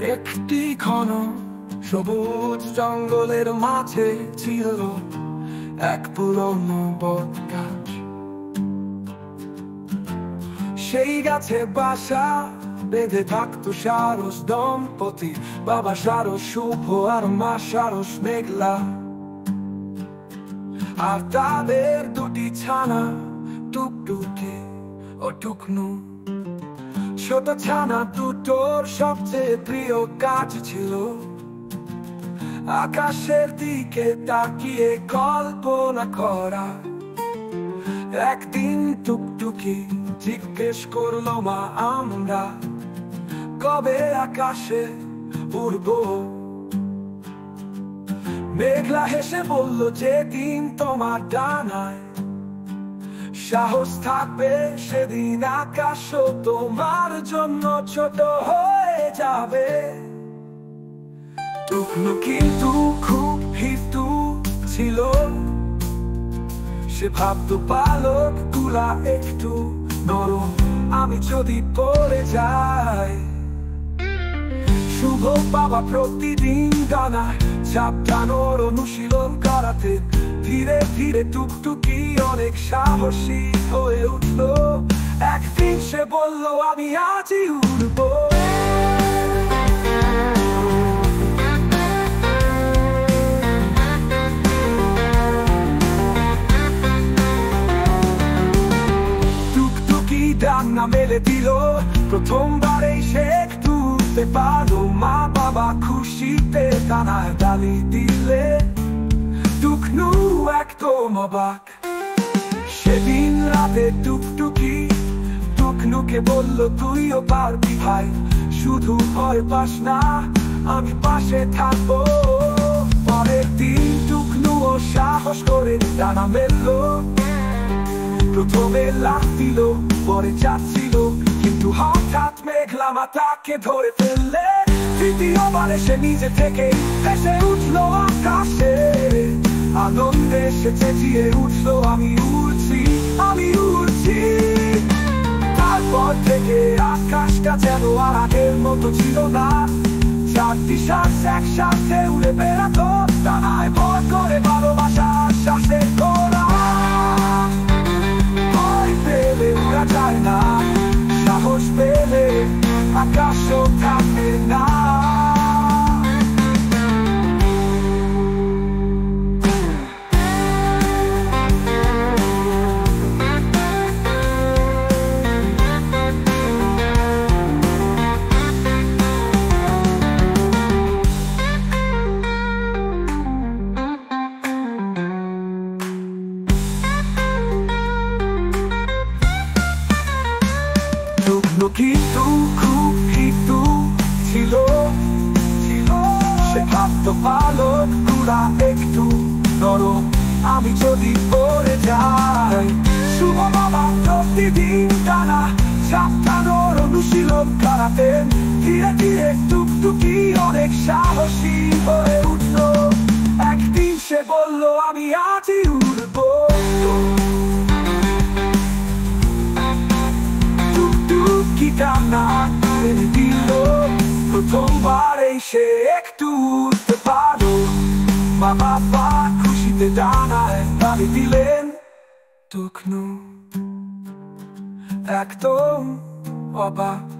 একটি ঘন সবুজ জঙ্গলের মাঝে ছিল এক পুরনো বট গাছ। সেই গাছে বাসা বেঁধে থাকতো সারস দম্পতি, বাবা সারস শুভ আর মা সারস মেঘলা। আর তাদের দুটি ছানা টুকটুকি ও টুকনু। ছোট ছানা দুটোর সবচেয়ে প্রিয় কাজ ছিল আকাশের দিকে তাকিয়ে কল্পনা করা। একদিন টুকটুকি জিজ্ঞেস করলো, মা আমরা কবে আকাশে উড়বো? মেঘলা হেসে বলল, যেদিন তোমার ডানায় সাহস থাকবে সেদিন আকাশও তোমার জন্য ছোট হয়ে যাবে। টুকনু কিন্তু খুব ভীতু ছিল, সে ভাবতো পালক গুলা একটু নরম, আমি যদি পড়ে যাই। শুভ বাবা প্রতিদিন ডানায় সাবধানোর অনুশীলন করাতে ধীরে ধীরে টুকটুকি অনেক সাহসী হয়ে উঠলো। একদিন সে বলল, আমি আজই উড়বো। টুকটুকি ডানা মেলে দিল, প্রথমবারেই সে একটু উড়তে পারলো। মা বাবা খুশিতে ডানায় ডালি দিলে টুকনু একদম অবাক। সেদিন রাতে টুকটুকি টুকনুকে বলল, তুইও পারবি ভাই, শুধু ভয় পাস না, আমি পাশে থাকবো। পরের দিন টুকনুও সাহস করে ডানা মেললো। প্রথমে লাফ দিল, পরে যাচ্ছিল, কিন্তু হঠাৎ মেঘলা মাথাকে ধরে ফেললে তৃতীয়বারে সে নিজে থেকে ভেসে উঠলো আকাশে। আনন্দে সে চেঁচিয়ে উঠলো, আমি উড়ছি, আমি উড়ছি। তারপর থেকে আকাশটা যেন আর আগের মতো ছিল না। চারটি শ্বাস একসাথে উড়ে বেড়াতো, ডানায় ভর করে ভালোবাসা শ্বাসে তোরা। ভয় পেলে উড়া যায় না, সাহস পেলে আকাশও থামে না। কিন্তু খুব ভীতু ছিল, সে ভাবতো পালক গুলা একটু নরম, আমি যদি পড়ে যাই। শুভ বাবা প্রতিদিন ডানা সাবধানোর অনুশীলন করাতেন। ধীরে ধীরে টুকটুকি অনেক সাহসী হয়ে উঠলো। একদিন সে বলল, আমি আজই উড়বো। ডানা মেলে দিল, প্রথমবারেই সে একটু উড়তে পারলো। মা বাবা খুশিতে ডানায় তালি দিলেন। টুকনু একদম অবাক।